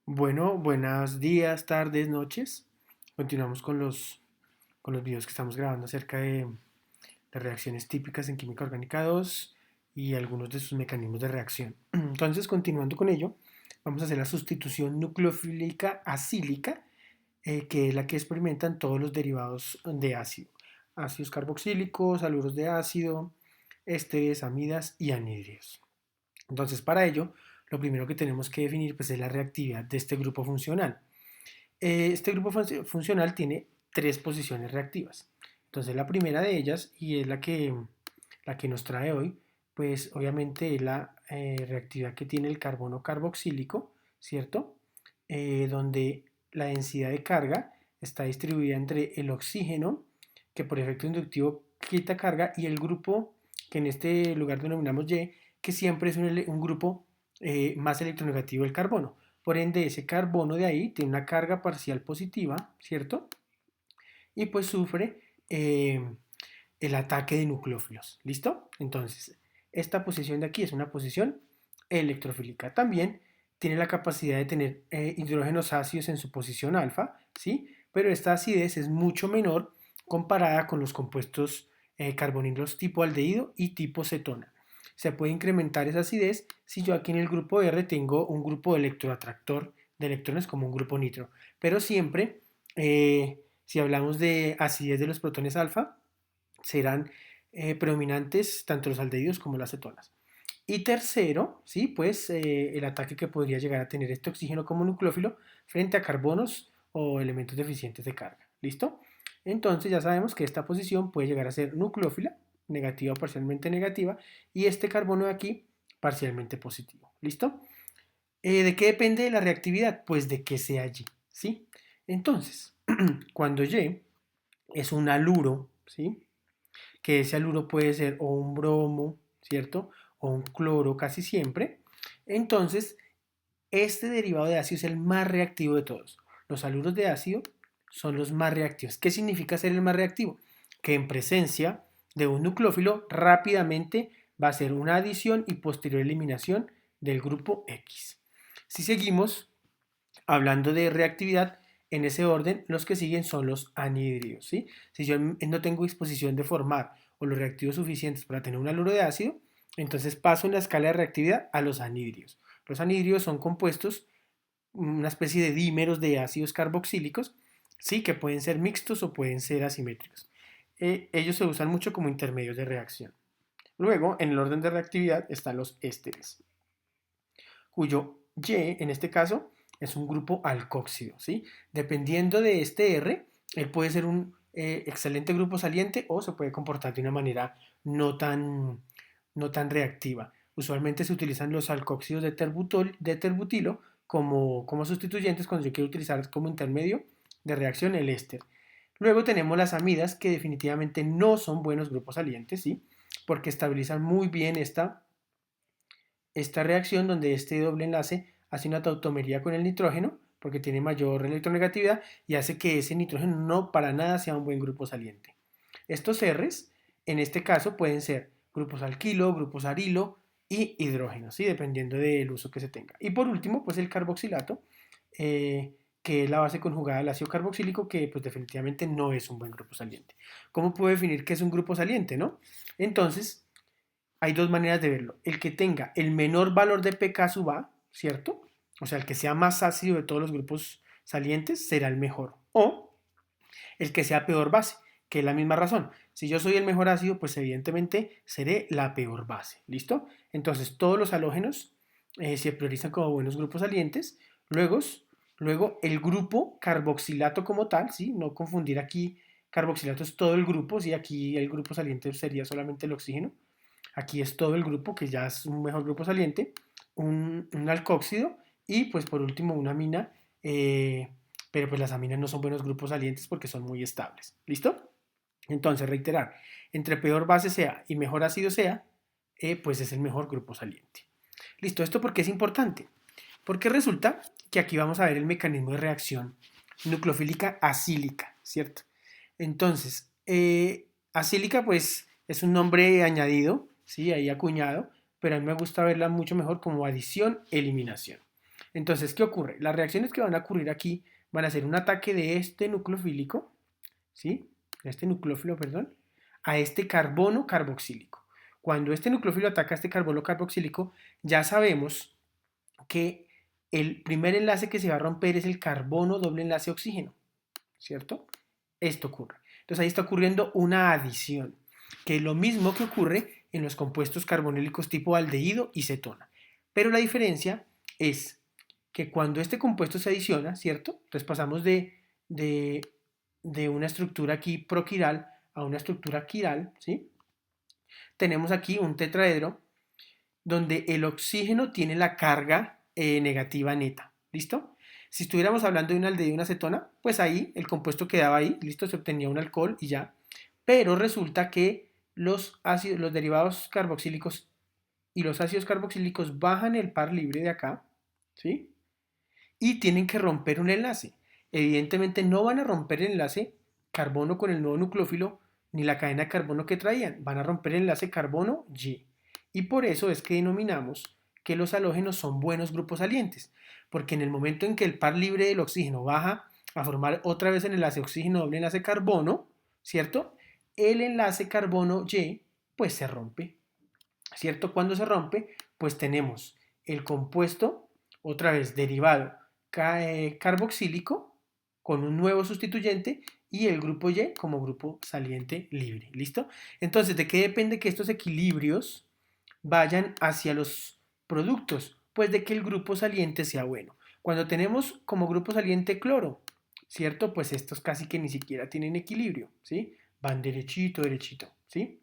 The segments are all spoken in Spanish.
Bueno, buenos días, tardes, noches. Continuamos con los videos que estamos grabando acerca de reacciones típicas en química orgánica 2 y algunos de sus mecanismos de reacción. Entonces, continuando con ello, vamos a hacer la sustitución nucleofílica acílica, que es la que experimentan todos los derivados de ácido. Ácidos carboxílicos, haluros de ácido, ésteres, amidas y anhídridos. Entonces, para ello, lo primero que tenemos que definir pues, es la reactividad de este grupo funcional. Este grupo funcional tiene tres posiciones reactivas. Entonces, la primera de ellas, y es la que nos trae hoy, pues obviamente es la reactividad que tiene el carbono carboxílico, ¿cierto? Donde la densidad de carga está distribuida entre el oxígeno, que por efecto inductivo quita carga, y el grupo que en este lugar denominamos Y, que siempre es un grupo más electronegativo del carbono. Por ende, ese carbono de ahí tiene una carga parcial positiva, ¿cierto? Y pues sufre el ataque de nucleófilos. ¿Listo? Entonces, esta posición de aquí es una posición electrofílica. También tiene la capacidad de tener hidrógenos ácidos en su posición alfa, ¿sí? Pero esta acidez es mucho menor comparada con los compuestos carbonilos tipo aldehído y tipo cetona. Se puede incrementar esa acidez si yo aquí en el grupo R tengo un grupo electroatractor de electrones como un grupo nitro. Pero siempre, si hablamos de acidez de los protones alfa, serán predominantes tanto los aldehídos como las cetonas. Y tercero, ¿sí? Pues el ataque que podría llegar a tener este oxígeno como nucleófilo frente a carbonos o elementos deficientes de carga. ¿Listo? Entonces ya sabemos que esta posición puede llegar a ser nucleófila, negativa o parcialmente negativa, y este carbono de aquí parcialmente positivo. ¿Listo? ¿De qué depende la reactividad? Pues de que sea Y, ¿sí? Entonces, cuando Y es un haluro, ¿sí? Que ese haluro puede ser o un bromo, ¿cierto? O un cloro casi siempre. Entonces, este derivado de ácido es el más reactivo de todos. Los haluros de ácido son los más reactivos. ¿Qué significa ser el más reactivo? Que en presencia de un nucleófilo rápidamente va a ser una adición y posterior eliminación del grupo X. Si seguimos hablando de reactividad, en ese orden, los que siguen son los anhídridos, ¿sí? Si yo no tengo disposición de formar o los reactivos suficientes para tener un haluro de ácido, entonces paso en la escala de reactividad a los anhídridos. Los anhídridos son compuestos, una especie de dímeros de ácidos carboxílicos, sí, que pueden ser mixtos o pueden ser asimétricos. Ellos se usan mucho como intermedios de reacción. Luego, en el orden de reactividad están los ésteres, cuyo Y, en este caso, es un grupo alcóxido, ¿sí? Dependiendo de este R, él puede ser un excelente grupo saliente o se puede comportar de una manera no tan reactiva. Usualmente se utilizan los alcóxidos de terbutilo como sustituyentes cuando yo quiero utilizar como intermedio de reacción el éster. Luego tenemos las amidas, que definitivamente no son buenos grupos salientes, ¿sí? Porque estabilizan muy bien esta reacción, donde este doble enlace hace una tautomería con el nitrógeno porque tiene mayor electronegatividad y hace que ese nitrógeno no para nada sea un buen grupo saliente. Estos R's, en este caso, pueden ser grupos alquilo, grupos arilo y hidrógeno, ¿sí? Dependiendo del uso que se tenga. Y por último, pues el carboxilato, que es la base conjugada del ácido carboxílico, que pues definitivamente no es un buen grupo saliente. ¿Cómo puedo definir qué es un grupo saliente, no? Entonces, hay dos maneras de verlo. El que tenga el menor valor de pK sub A, ¿cierto? O sea, el que sea más ácido de todos los grupos salientes será el mejor. O el que sea peor base, que es la misma razón. Si yo soy el mejor ácido, pues evidentemente seré la peor base. ¿Listo? Entonces, todos los halógenos se priorizan como buenos grupos salientes. Luego, el grupo carboxilato como tal, ¿sí? No confundir aquí, carboxilato es todo el grupo, ¿sí? Aquí el grupo saliente sería solamente el oxígeno. Aquí es todo el grupo, que ya es un mejor grupo saliente, un alcóxido y pues por último una amina, pero pues las aminas no son buenos grupos salientes porque son muy estables. ¿Listo? Entonces, reiterar, entre peor base sea y mejor ácido sea, pues es el mejor grupo saliente. Listo, ¿esto por qué es importante? Porque resulta que aquí vamos a ver el mecanismo de reacción nucleofílica acílica, ¿cierto? Entonces, acílica pues es un nombre añadido, ¿sí? Ahí acuñado, pero a mí me gusta verla mucho mejor como adición-eliminación. Entonces, ¿qué ocurre? Las reacciones que van a ocurrir aquí van a ser un ataque de este nucleofílico, ¿sí? Este nucleófilo, perdón, a este carbono carboxílico. Cuando este nucleófilo ataca a este carbono carboxílico, ya sabemos que el primer enlace que se va a romper es el carbono doble enlace oxígeno, ¿cierto? Esto ocurre. Entonces ahí está ocurriendo una adición, que es lo mismo que ocurre en los compuestos carbonólicos tipo aldehído y cetona. Pero la diferencia es que cuando este compuesto se adiciona, ¿cierto? Entonces pasamos de una estructura aquí proquiral a una estructura quiral, ¿sí? Tenemos aquí un tetraedro donde el oxígeno tiene la carga negativa neta. ¿Listo? Si estuviéramos hablando de una aldehído y una cetona, pues ahí el compuesto quedaba ahí, listo, se obtenía un alcohol y ya. Pero resulta que los ácidos, los derivados carboxílicos y los ácidos carboxílicos bajan el par libre de acá, ¿sí? Y tienen que romper un enlace. Evidentemente no van a romper el enlace carbono con el nuevo nucleófilo ni la cadena de carbono que traían, van a romper el enlace carbono-Y. Y por eso es que denominamos que los halógenos son buenos grupos salientes, porque en el momento en que el par libre del oxígeno baja a formar otra vez el enlace oxígeno doble enlace carbono, ¿cierto? El enlace carbono-Y pues se rompe, ¿cierto? Cuando se rompe, pues tenemos el compuesto, otra vez derivado carboxílico con un nuevo sustituyente y el grupo Y como grupo saliente libre. ¿Listo? Entonces, ¿de qué depende que estos equilibrios vayan hacia los productos? Pues de que el grupo saliente sea bueno. Cuando tenemos como grupo saliente cloro, ¿cierto? Pues estos casi que ni siquiera tienen equilibrio, ¿sí? Van derechito, derechito, ¿sí?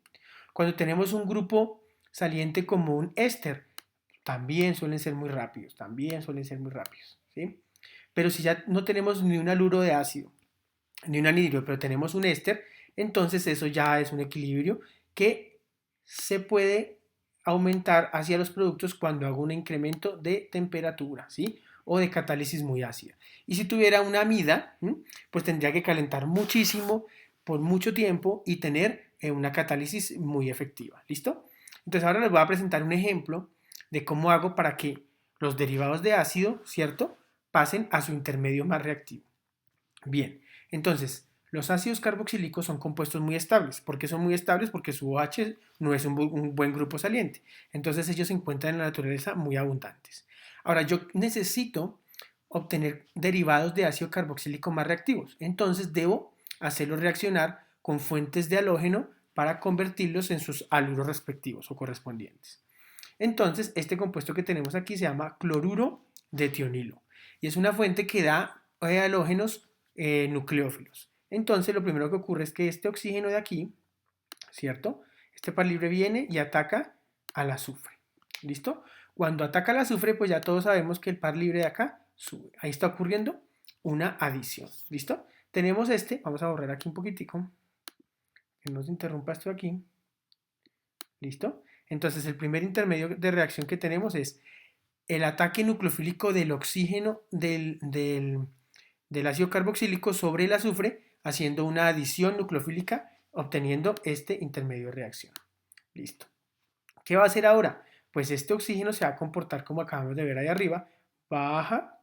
Cuando tenemos un grupo saliente como un éster, también suelen ser muy rápidos, también suelen ser muy rápidos, ¿sí? Pero si ya no tenemos ni un haluro de ácido, ni un anhidro, pero tenemos un éster, entonces eso ya es un equilibrio que se puede aumentar hacia los productos cuando hago un incremento de temperatura, ¿sí? O de catálisis muy ácida. Y si tuviera una amida, pues tendría que calentar muchísimo por mucho tiempo y tener una catálisis muy efectiva, ¿listo? Entonces ahora les voy a presentar un ejemplo de cómo hago para que los derivados de ácido, ¿cierto?, pasen a su intermedio más reactivo. Bien, entonces, los ácidos carboxílicos son compuestos muy estables. ¿Por qué son muy estables? Porque su OH no es un buen grupo saliente. Entonces ellos se encuentran en la naturaleza muy abundantes. Ahora, yo necesito obtener derivados de ácido carboxílico más reactivos. Entonces debo hacerlos reaccionar con fuentes de halógeno para convertirlos en sus haluros respectivos o correspondientes. Entonces, este compuesto que tenemos aquí se llama cloruro de tionilo y es una fuente que da halógenos nucleófilos. Entonces, lo primero que ocurre es que este oxígeno de aquí, ¿cierto? Este par libre viene y ataca al azufre. ¿Listo? Cuando ataca al azufre, pues ya todos sabemos que el par libre de acá sube. Ahí está ocurriendo una adición. ¿Listo? Tenemos este, vamos a borrar aquí un poquitico, que no se interrumpa esto aquí. ¿Listo? Entonces el primer intermedio de reacción que tenemos es el ataque nucleofílico del oxígeno del ácido carboxílico sobre el azufre, haciendo una adición nucleofílica, obteniendo este intermedio de reacción. Listo. ¿Qué va a hacer ahora? Pues este oxígeno se va a comportar como acabamos de ver ahí arriba, baja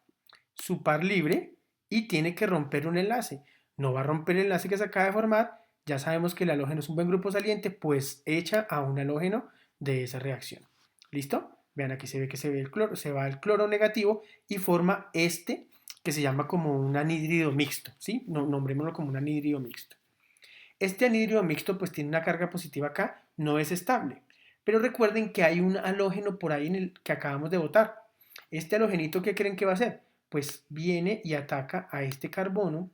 su par libre y tiene que romper un enlace. No va a romper el enlace que se acaba de formar, ya sabemos que el halógeno es un buen grupo saliente, pues echa a un halógeno de esa reacción. ¿Listo? Vean, aquí se ve que se ve el cloro, se va el cloro negativo y forma este que se llama como un anhídrido mixto, ¿sí? Nombrémoslo como un anhídrido mixto. Este anhídrido mixto pues tiene una carga positiva acá, no es estable. Pero recuerden que hay un halógeno por ahí en el que acabamos de botar. Este halogenito, ¿qué creen que va a hacer? Pues viene y ataca a este carbono,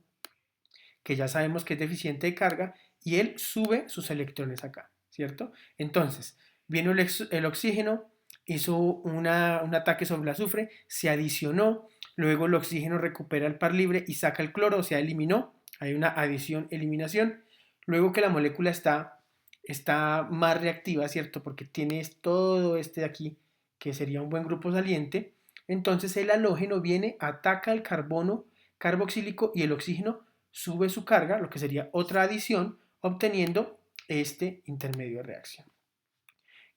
que ya sabemos que es deficiente de carga, y él sube sus electrones acá, ¿cierto? Entonces, viene el oxígeno, hizo un ataque sobre el azufre, se adicionó, luego el oxígeno recupera el par libre y saca el cloro, o sea, eliminó, hay una adición-eliminación, luego que la molécula está más reactiva, ¿cierto? Porque tiene todo este de aquí, que sería un buen grupo saliente, entonces el halógeno viene, ataca el carbono carboxílico y el oxígeno sube su carga, lo que sería otra adición, obteniendo este intermedio de reacción.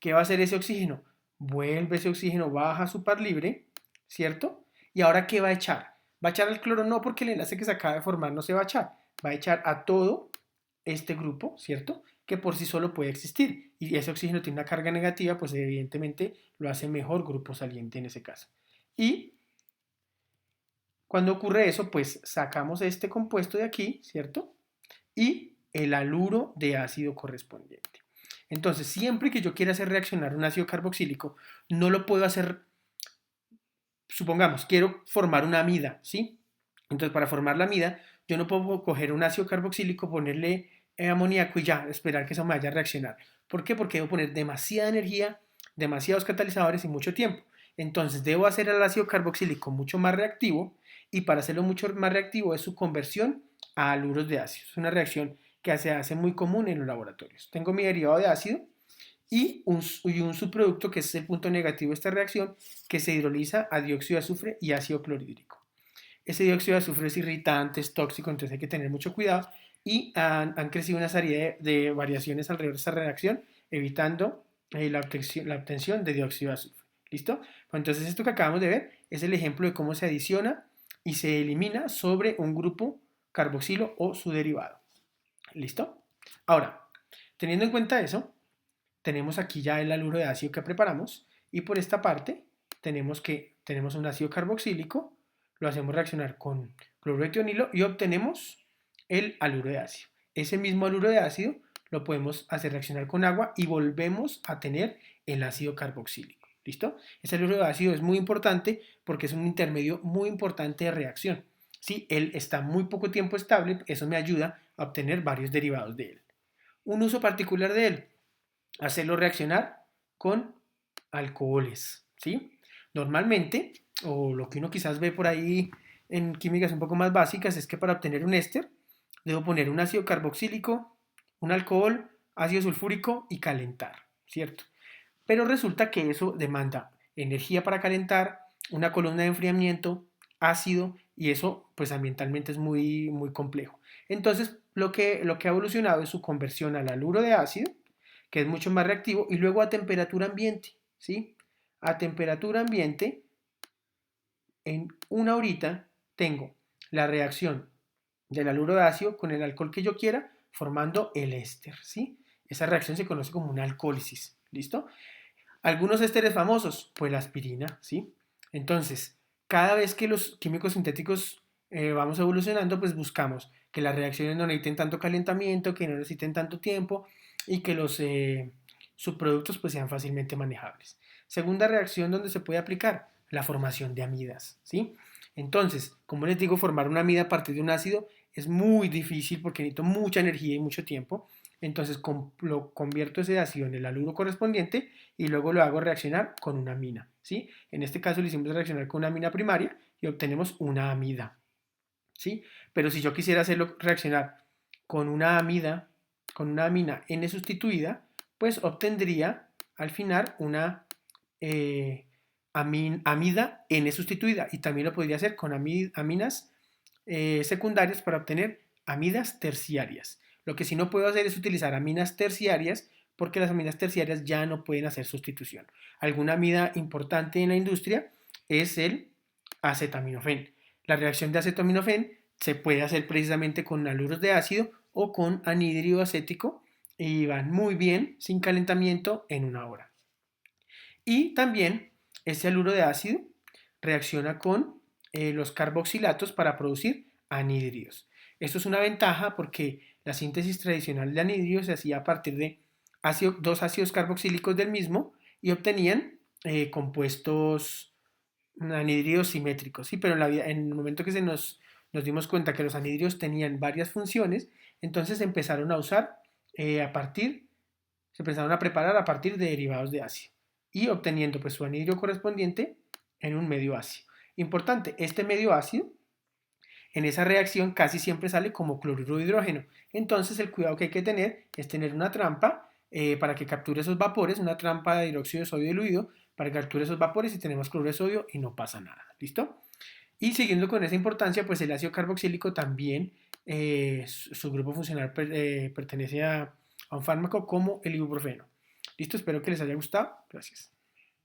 ¿Qué va a hacer ese oxígeno? Vuelve ese oxígeno, baja su par libre, ¿cierto? ¿Y ahora qué va a echar? Va a echar al cloro no porque el enlace que se acaba de formar no se va a echar, va a echar a todo este grupo, ¿cierto? Que por sí solo puede existir. Y ese oxígeno tiene una carga negativa, pues evidentemente lo hace mejor grupo saliente en ese caso. Y cuando ocurre eso, pues sacamos este compuesto de aquí, ¿cierto? Y el haluro de ácido correspondiente. Entonces, siempre que yo quiera hacer reaccionar un ácido carboxílico, no lo puedo hacer, supongamos, quiero formar una amida, ¿sí? Entonces, para formar la amida, yo no puedo coger un ácido carboxílico, ponerle amoníaco y ya, esperar que eso me vaya a reaccionar. ¿Por qué? Porque debo poner demasiada energía, demasiados catalizadores y mucho tiempo. Entonces, debo hacer el ácido carboxílico mucho más reactivo y para hacerlo mucho más reactivo es su conversión a haluros de ácido. Es una reacción que se hace muy común en los laboratorios. Tengo mi derivado de ácido y un subproducto que es el punto negativo de esta reacción que se hidroliza a dióxido de azufre y ácido clorhídrico. Ese dióxido de azufre es irritante, es tóxico, entonces hay que tener mucho cuidado y han crecido una serie de variaciones alrededor de esta reacción evitando la obtención de dióxido de azufre. ¿Listo? Entonces esto que acabamos de ver es el ejemplo de cómo se adiciona y se elimina sobre un grupo carboxilo o su derivado. ¿Listo? Ahora, teniendo en cuenta eso, tenemos aquí ya el haluro de ácido que preparamos y por esta parte tenemos un ácido carboxílico, lo hacemos reaccionar con cloruro de tionilo y obtenemos el haluro de ácido. Ese mismo haluro de ácido lo podemos hacer reaccionar con agua y volvemos a tener el ácido carboxílico. ¿Listo? Ese haluro de ácido es muy importante porque es un intermedio muy importante de reacción. Si él está muy poco tiempo estable, eso me ayuda a obtener varios derivados de él. Un uso particular de él, hacerlo reaccionar con alcoholes, ¿sí? Normalmente, o lo que uno quizás ve por ahí en químicas un poco más básicas, es que para obtener un éster debo poner un ácido carboxílico, un alcohol, ácido sulfúrico y calentar, ¿cierto? Pero resulta que eso demanda energía para calentar, una columna de enfriamiento, ácido, y eso pues ambientalmente es muy, muy complejo. Entonces, lo que ha evolucionado es su conversión al haluro de ácido, que es mucho más reactivo, y luego a temperatura ambiente, ¿sí? A temperatura ambiente, en una horita, tengo la reacción del haluro de ácido con el alcohol que yo quiera, formando el éster, ¿sí? Esa reacción se conoce como una alcólisis, ¿listo? Algunos ésteres famosos, pues la aspirina, ¿sí? Entonces, cada vez que los químicos sintéticos vamos evolucionando, pues buscamos que las reacciones no necesiten tanto calentamiento, que no necesiten tanto tiempo y que los subproductos pues sean fácilmente manejables. Segunda reacción donde se puede aplicar, la formación de amidas, ¿sí? Entonces, como les digo, formar una amida a partir de un ácido es muy difícil porque necesito mucha energía y mucho tiempo. Entonces lo convierto ese ácido en el haluro correspondiente y luego lo hago reaccionar con una amina, ¿sí? En este caso lo hicimos reaccionar con una amina primaria y obtenemos una amida, ¿sí? Pero si yo quisiera hacerlo reaccionar con una amida, con una amina N sustituida, pues obtendría al final una amida N sustituida y también lo podría hacer con aminas secundarias para obtener amidas terciarias. Lo que sí no puedo hacer es utilizar aminas terciarias porque las aminas terciarias ya no pueden hacer sustitución. Alguna amida importante en la industria es el acetaminofén. La reacción de acetaminofén se puede hacer precisamente con haluros de ácido o con anhídrido acético y van muy bien sin calentamiento en una hora. Y también este haluro de ácido reacciona con los carboxilatos para producir anhídridos. Esto es una ventaja porque la síntesis tradicional de anhídridos se hacía a partir de dos ácidos carboxílicos del mismo y obtenían compuestos anhídridos simétricos, ¿sí? Pero en el momento que nos dimos cuenta que los anhídridos tenían varias funciones, entonces se empezaron a usar se empezaron a preparar a partir de derivados de ácido y obteniendo pues su anhídrido correspondiente en un medio ácido. Importante, este medio ácido en esa reacción casi siempre sale como cloruro de hidrógeno. Entonces el cuidado que hay que tener es tener una trampa para que capture esos vapores, una trampa de hidróxido de sodio diluido para que capture esos vapores y tenemos cloruro de sodio y no pasa nada. ¿Listo? Y siguiendo con esa importancia, pues el ácido carboxílico también, su grupo funcional pertenece a un fármaco como el ibuprofeno. Listo, espero que les haya gustado. Gracias.